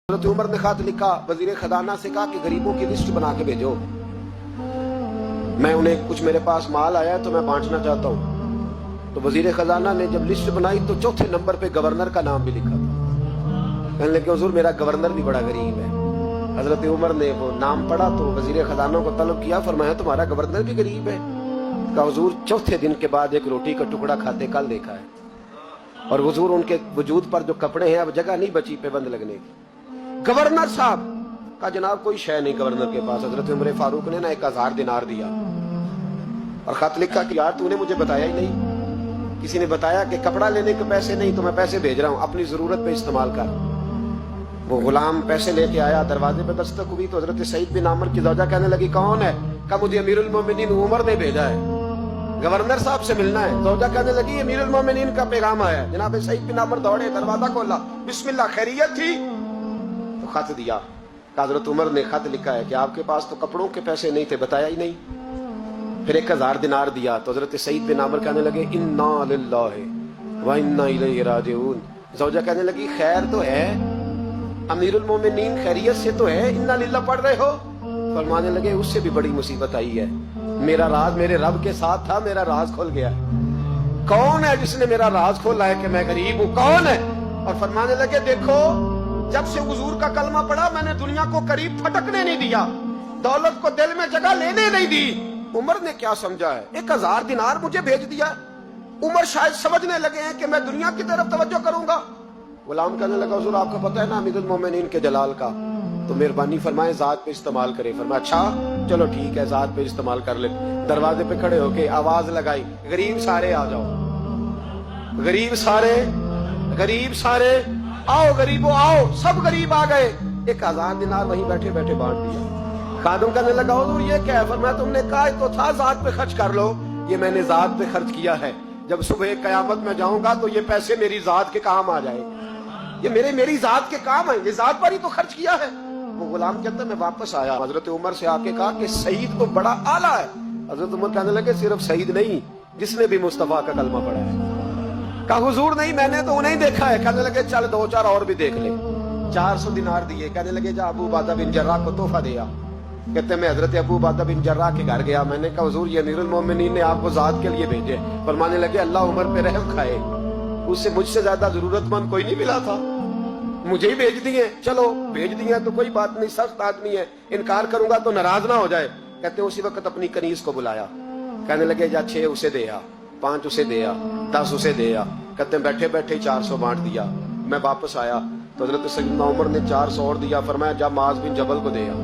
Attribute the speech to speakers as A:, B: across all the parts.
A: حضرت عمر نے خط لکھا وزیر خزانہ سے کہا کہ غریبوں کی لسٹ بنا کے بھیجو، میں انہیں کچھ میرے پاس مال آیا ہے تو میں بانٹنا چاہتا ہوں۔ تو وزیر خزانہ نے جب لسٹ بنائی تو چوتھے نمبر پہ گورنر کا نام بھی لکھا تھا۔ کہنے لگے حضور میرا گورنر بھی بڑا غریب ہے۔ حضرت عمر نے وہ نام پڑھا تو وزیر خزانہ کو طلب کیا، فرمایا تمہارا گورنر بھی غریب ہے؟ کہا حضور چوتھے دن کے بعد ایک روٹی کا ٹکڑا کھاتے کل دیکھا ہے، اور حضور ان کے وجود پر جو کپڑے ہیں اب جگہ نہیں بچی پہ بند لگنے کی۔ گورنر صاحب کا جناب کوئی شے نہیں گورنر کے پاس۔ حضرت عمر فاروق نے 1000 دینار دیا اور خط لکھا کہ یار تو نے مجھے بتایا ہی نہیں، کسی نے بتایا کہ کپڑا لینے کے پیسے نہیں تو میں پیسے بھیج رہا ہوں، اپنی ضرورت پہ استعمال کر۔ وہ غلام پیسے لے کے آیا، دروازے پہ دستک ہوئی تو حضرت سعید بن عامر کی زوجہ کہنے لگی کون ہے؟ کہا مجھے امیر المومنین عمر نے بھیجا ہے، گورنر صاحب سے ملنا ہے۔ زوجہ کہنے لگی امیر المومنین کا پیغام آیا ہے۔ جناب سعید بن عامر دوڑے، دروازہ کھولا، بسم اللہ، خیریت تھی؟ تو خط دیا۔ حضرت عمر نے خط لکھا ہے کہ آپ کے پاس تو کپڑوں کے پیسے نہیں تھے، بتایا ہی نہیں۔ پھر 1000 دینار دیا تو حضرت سعید بن عامر کہنے لگے انا للہ و انا الیہ راجعون۔ زوجہ کہنے لگی خیر تو ہے، امیر المومنین خیریت سے تو ہے، انا للہ پڑھ رہے ہو؟ فرمانے لگے اس سے بھی بڑی مصیبت آئی ہے، میرا راز میرے رب کے ساتھ تھا، میرا راز کھل گیا۔ کون ہے جس نے میرا راز کھولا ہے کہ میں غریب ہوں؟ کون ہے؟ اور فرمانے لگے دیکھو جب سے حضور کا کلمہ پڑھا میں نے دنیا کو قریب پھٹکنے نہیں دیا، دولت کو دل میں جگہ لینے نہیں دی۔ عمر نے کیا سمجھا ہے؟ 1000 دینار مجھے بھیج دیا۔ عمر شاید سمجھنے لگے ہیں کہ میں دنیا کی طرف توجہ کروں گا۔ غلام کہنے لگا حضور آپ کو پتہ ہے نا امیر المومنین کے جلال کا، تو مہربانی فرمائے ذات پہ استعمال کرے۔ فرمایا اچھا چلو ٹھیک ہے ذات پہ استعمال کر لے۔ دروازے پہ کھڑے ہو کے آواز لگائی غریب سارے آ جاؤ، غریب سارے، غریب سارے آؤ، غریبو آؤ۔ سب غریب آ گئے، 1000 دینار وہیں بیٹھے بیٹھے بانٹ دیا۔ خادم کہنے لگا حضور یہ کیا ہے؟ فرمایا تم نے کہا تو تھا ذات پہ خرچ کر لو، یہ میں نے ذات پہ خرچ کیا ہے، جب صبح قیامت میں جاؤں گا تو یہ پیسے میری ذات کے کام آ جائے، یہ میری ذات کے کام ہے، یہ ذات پر ہی تو خرچ کیا ہے۔ وہ غلام کہتا ہے میں واپس آیا، حضرت عمر سے آ کے کہا کہ سعید تو بڑا اعلیٰ ہے۔ حضرت عمر کہنے لگے صرف سعید نہیں، جس نے بھی مصطفیٰ کا کلمہ پڑھا ہے۔ کہا حضور نہیں میں نے تو انہیں دیکھا ہے۔ کہنے لگے چل 2-4 اور بھی دیکھ لے۔ 400 دینار دیے۔ کہنے لگے جا ابو عبادہ بن جراح کو تحفہ دیا۔ کہتے میں حضرت ابو عبادہ بن جراح کے گھر گیا، میں نے کہا حضور یہ امیر المومنین نے آپ کو ذات کے لیے بھیجے۔ فرمانے لگے اللہ عمر پہ رحم کھائے، اس سے مجھ سے زیادہ ضرورت مند کوئی نہیں ملا تھا، مجھے ہی بھیج دیے، چلو بھیج دیے تو کوئی بات نہیں، سخت آدمی ہے، انکار کروں گا تو ناراض نہ ہو جائے۔ کہتے اسی وقت اپنی کنیز کو بلایا، کہنے لگے جا 6 اسے دے آ، 5 اسے دے آ، 10 اسے دے آ۔ کہتے بیٹھے بیٹھے 400 بانٹ دیا۔ میں واپس آیا تو حضرت سیدنا عمر نے 400 اور دیا۔ فرمایا جا معاذ بن جبل کو دے آ۔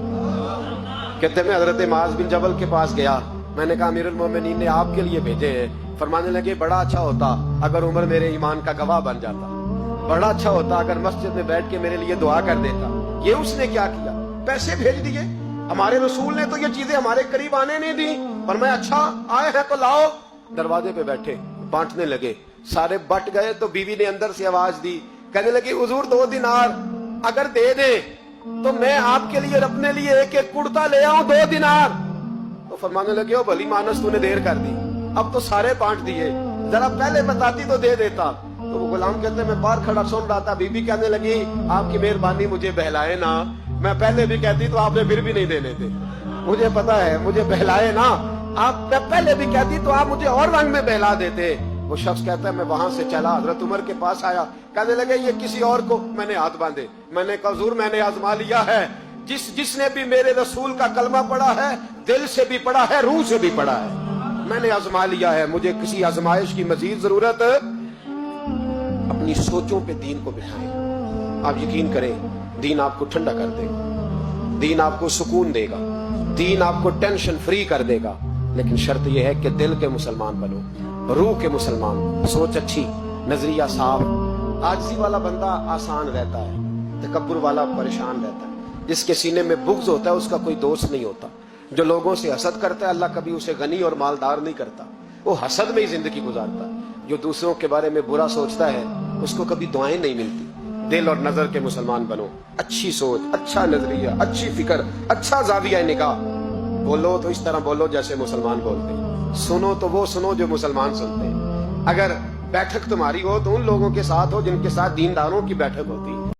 A: کہتے میں حضرت معاذ بن جبل کے پاس گیا، میں نے کہا امیر المومنین نے آپ کے لیے بھیجے ہیں۔ فرمانے لگے بڑا اچھا ہوتا اگر عمر میرے ایمان کا گواہ بن جاتا، بڑا اچھا ہوتا اگر مسجد میں بیٹھ کے میرے لیے دعا کر دیتا۔ یہ اس نے کیا کیا؟ پیسے بھیج دیے۔ ہمارے رسول نے تو یہ چیزیں ہمارے قریب آنے نہیں دی۔ فرمایا اچھا آئے ہیں تو لاؤ۔ دروازے پہ بیٹھے بانٹنے لگے، سارے بٹ گئے تو بیوی نے اندر سے آواز دی، کہنے لگی حضور 2 دینار اگر دے دیں تو میں آپ کے لیے اپنے لیے ایک کرتا لے آؤں 2 دینار۔ تو فرمانے لگے او بھلی مانس تو نے دیر کر دی، اب تو سارے بانٹ دیے، ذرا پہلے بتاتی تو دے دیتا۔ تو وہ غلام کہتے ہیں میں باہر کھڑا سن رہا تھا، بی بی کہنے لگی آپ کی مہربانی مجھے بہلائے نا، میں پہلے بھی کہتی تو آپ نے پھر بھی نہیں دینے تھے، مجھے پتا ہے مجھے بہلائے نا، آپ میں پہلے بھی کہتی تو آپ مجھے اور رنگ میں بہلا دیتے۔ وہ شخص کہتا ہے میں وہاں سے چلا حضرت عمر کے پاس آیا، کہنے لگے یہ کسی اور کو، میں نے ہاتھ باندھے، میں نے کہا حضور میں نے آزما لیا ہے، جس نے بھی میرے رسول کا کلمہ پڑھا ہے دل سے بھی پڑھا ہے روح سے بھی پڑھا ہے، میں نے آزما لیا ہے، مجھے کسی آزمائش کی مزید ضرورت۔ اپنی سوچوں پہ دین کو بٹھائیں، آپ یقین کریں دین آپ کو ٹھنڈا کر دے گا، دین آپ کو سکون دے گا، دین آپ کو ٹینشن فری کر دے گا، لیکن شرط یہ ہے کہ دل کے مسلمان بنو، روح کے مسلمان، سوچ اچھی، نظریہ صاف۔ عاجزی والا بندہ آسان رہتا ہے، تکبر والا پریشان رہتا ہے، جس کے سینے میں بغض ہوتا ہے اس کا کوئی دوست نہیں ہوتا، جو لوگوں سے حسد کرتا ہے اللہ کبھی اسے غنی اور مالدار نہیں کرتا، وہ حسد میں ہی زندگی گزارتا ہے، جو دوسروں کے بارے میں برا سوچتا ہے اس کو کبھی دعائیں نہیں ملتی۔ دل اور نظر کے مسلمان بنو، اچھی سوچ، اچھا نظریہ، اچھی فکر، اچھا زاویہ نگاہ، بولو تو اس طرح بولو جیسے مسلمان بولتے ہیں، سنو تو وہ سنو جو مسلمان سنتے ہیں، اگر بیٹھک تمہاری ہو تو ان لوگوں کے ساتھ ہو جن کے ساتھ دینداروں کی بیٹھک ہوتی ہے۔